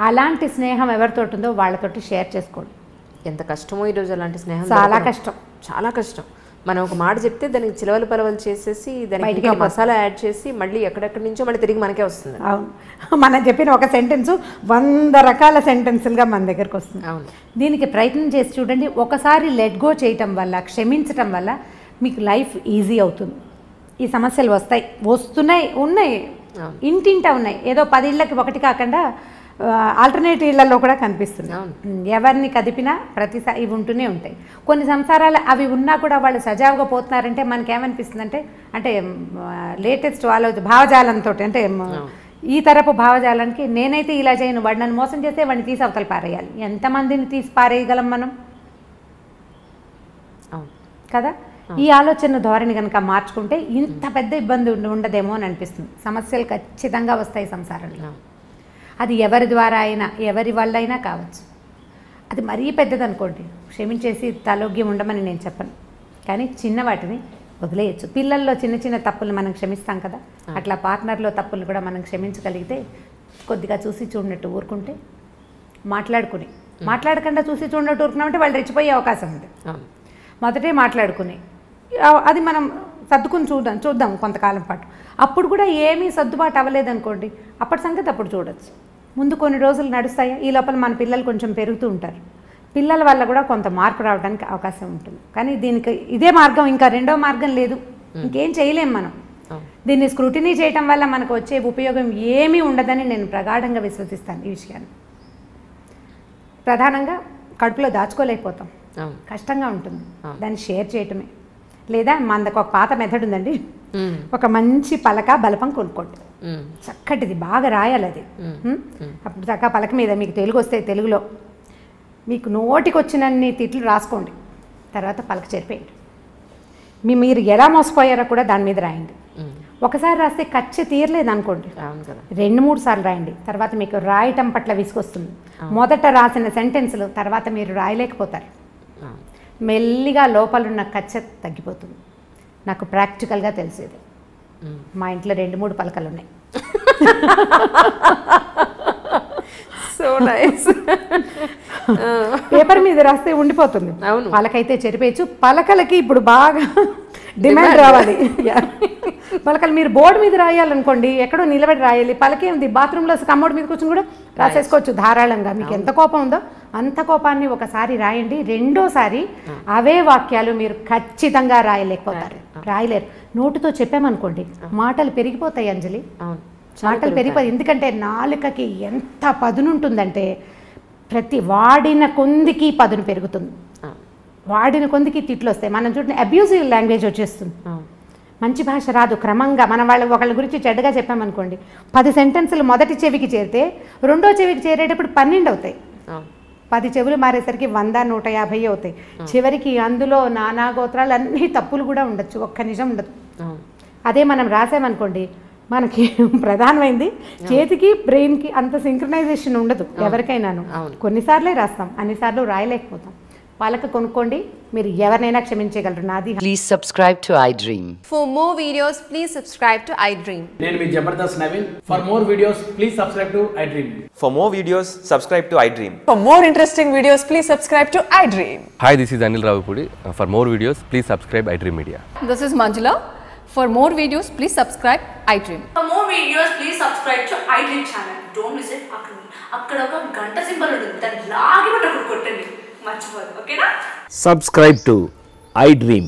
[SPEAKER 4] అలాంటి స్నేహం ఎవరితోటి ఉందో వాళ్ళతోటి షేర్ చేసుకోండి.
[SPEAKER 2] ఎంత కష్టమో ఈరోజు అలాంటి స్నేహం,
[SPEAKER 4] చాలా కష్టం,
[SPEAKER 2] చాలా కష్టం. మనం ఒక మాట చెప్తే దానికి చిలవలు పలవలు చేసేసి దానికి మసాలా యాడ్ చేసి మళ్ళీ ఎక్కడెక్కడి నుంచో మళ్ళీ తిరిగి మనకే వస్తుంది.
[SPEAKER 4] అవును, మనం చెప్పిన ఒక సెంటెన్స్ 100 రకాల సెంటెన్సులుగా మన దగ్గరకు వస్తుంది.
[SPEAKER 2] అవును,
[SPEAKER 4] దీనికి ప్రయత్నం చేసి చూడండి. ఒకసారి లెట్ గో చేయటం వల్ల, క్షమించటం వల్ల మీకు లైఫ్ ఈజీ అవుతుంది. ఈ సమస్యలు వస్తున్నాయి, ఉన్నాయి, ఇంటింటా ఉన్నాయి. ఏదో 10 ఇళ్ళకి ఒకటి కాకుండా ఆల్టర్నేట్ ఇళ్లలో కూడా కనిపిస్తుంది. ఎవరిని కదిపినా ప్రతిసారి ఇవి ఉంటూనే ఉంటాయి. కొన్ని సంసారాలు అవి ఉన్నా కూడా వాళ్ళు సజావుగా పోతున్నారంటే మనకేమనిపిస్తుంది అంటే లేటెస్ట్ భావజాలంతో, అంటే ఈ తరపు భావజాలానికి నేనైతే ఇలా చేయను, వాడు నన్ను మోసం చేస్తే వాడిని తీసి అవతల పారేయాలి. ఎంతమందిని తీసి పారేయగలం మనం కదా? ఈ ఆలోచన ధోరణి కనుక మార్చుకుంటే ఇంత పెద్ద ఇబ్బంది ఉండదేమో అని అనిపిస్తుంది. సమస్యలు ఖచ్చితంగా వస్తాయి సంసారంలో. అది ఎవరి ద్వారా అయినా, ఎవరి వల్ల అయినా కావచ్చు. అది మరీ పెద్దది అనుకోండి, క్షమించేసి తలోగ్యం ఉండమని నేను చెప్పను, కానీ చిన్న వాటిని వదిలేయచ్చు. పిల్లల్లో చిన్న చిన్న తప్పులు మనం క్షమిస్తాం కదా, అట్లా పార్ట్నర్లో తప్పులు కూడా మనం క్షమించగలిగితే కొద్దిగా చూసి చూడనట్టు ఊరుకుంటే, మాట్లాడకుండా చూసి చూడనట్టు ఊరుకున్నామంటే వాళ్ళు రెచ్చిపోయే అవకాశం ఉంది. మొదటే మాట్లాడుకుని అది మనం సర్దుకుని చూద్దాం కొంతకాలం పాటు. అప్పుడు కూడా ఏమీ సర్దుబాటు అవ్వలేదనుకోండి, అప్పటి సంగతి అప్పుడు చూడొచ్చు. ముందు కొన్ని రోజులు నడుస్తాయి, ఈ లోపల మన పిల్లలు కొంచెం పెరుగుతూ ఉంటారు. పిల్లల వల్ల కూడా కొంత మార్పు రావడానికి అవకాశం ఉంటుంది. కానీ దీనికి ఇదే మార్గం, ఇంకా రెండో మార్గం లేదు, ఇంకేం చేయలేం మనం. దీన్ని స్క్రూటినీ చేయటం వల్ల మనకు వచ్చే ఉపయోగం ఏమీ ఉండదని నేను ప్రగాఢంగా విశ్వసిస్తాను. ఈ విషయాన్ని ప్రధానంగా కడుపులో దాచుకోలేకపోతాం, కష్టంగా ఉంటుంది. దాన్ని షేర్ చేయటమే. లేదా మనకు ఒక పాత మెథడ్ ఉందండి, ఒక మంచి పలక బలపం కొనుక్కోండి, చక్కటిది, బాగా రాయాలి అది. అప్పుడు చక్క పలక మీద మీకు తెలుగు వస్తే తెలుగులో మీకు నోటికి వచ్చినన్ని తిట్లు రాసుకోండి, తర్వాత పలక చెరిపేయండి. మీరు ఎలా మోసపోయారో కూడా దాని మీద రాయండి. ఒకసారి రాస్తే కచ్చి తీరలేదు అనుకోండి, 2-3 సార్లు రాయండి. తర్వాత మీకు రాయటం పట్ల విసుగొస్తుంది. మొదట రాసిన సెంటెన్స్లు తర్వాత మీరు రాయలేకపోతారు. మెల్లిగా లోపలున్న కచ్చ తగ్గిపోతుంది. నాకు ప్రాక్టికల్గా తెలిసేది. మా ఇంట్లో 2-3 పలకలు ఉన్నాయి.
[SPEAKER 2] So nice.
[SPEAKER 4] పేపర్ మీద రాస్తే ఉండిపోతుంది, పలకైతే చెరిపేయచ్చు. పలకలకి ఇప్పుడు బాగా డిమాండ్ రావాలి. పలకలు మీరు బోర్డు మీద రాయాలనుకోండి, ఎక్కడో నిలబడి రాయాలి. పలకేంది, బాత్రూంలో కమ్మోడు మీద కూర్చొని కూడా రాసేసుకోవచ్చు ధారాళంగా. మీకు ఎంత కోపం ఉందో అంత కోపాన్ని ఒకసారి రాయండి. రెండోసారి అవే వాక్యాలు మీరు ఖచ్చితంగా రాయలేకపోతారు, రాయలేరు. నోటుతో చెప్పామనుకోండి మాటలు పెరిగిపోతాయి అంజలి. మాటలు పెరిగిపోయి, ఎందుకంటే నాలుకకి ఎంత పదునుంటుందంటే ప్రతి వాడిన కొందికి పదును పెరుగుతుంది, వాడిన కొందికి తిట్లు వస్తాయి. మనం చూడండి అబ్యూజివ్ లాంగ్వేజ్ వచ్చేస్తుంది, మంచి భాష రాదు. క్రమంగా మనం ఒకళ్ళ గురించి చెడ్డగా చెప్పామనుకోండి, 10 సెంటెన్సులు మొదటి చెవికి చేరితే రెండో చెవికి చేరేటప్పుడు 12 అవుతాయి. 10 చెవులు మారేసరికి 100, 150 అవుతాయి. చివరికి అందులో నానా గోత్రాలు అన్ని తప్పులు కూడా ఉండొచ్చు, ఒక్క నిజం ఉండదు. అదే మనం రాసామనుకోండి, మనకి ప్రధానమైంది చేతికి బ్రెయిన్కి అంత సింక్రనైజేషన్ ఉండదు ఎవరికైనాను. కొన్నిసార్లే రాస్తాం, అన్నిసార్లు రాయలేకపోతాం. వాళ్ళకి కొనుక్కోండి, మీరు ఎవరినైనా క్షమించగలరు. నాది.
[SPEAKER 5] Please subscribe to iDream.
[SPEAKER 6] For more videos, please subscribe to iDream.
[SPEAKER 7] నేను మీ Jabardasth Naveen. For more videos, please subscribe to iDream.
[SPEAKER 8] For more videos, subscribe to iDream.
[SPEAKER 9] For more interesting videos, please subscribe to iDream.
[SPEAKER 10] Hi, this is Anil Ravipudi. For more videos, please subscribe iDream Media.
[SPEAKER 6] This is Manjula. For more videos, please subscribe iDream.
[SPEAKER 11] For more videos, please subscribe to iDream channel. Don't miss it. అక్కడ ఒక గంట సింబల్ ఉంటుంది, దాన్ని లాగి కొట్టండి, మర్చిపోదు. ఓకేనా?
[SPEAKER 12] Subscribe to iDream.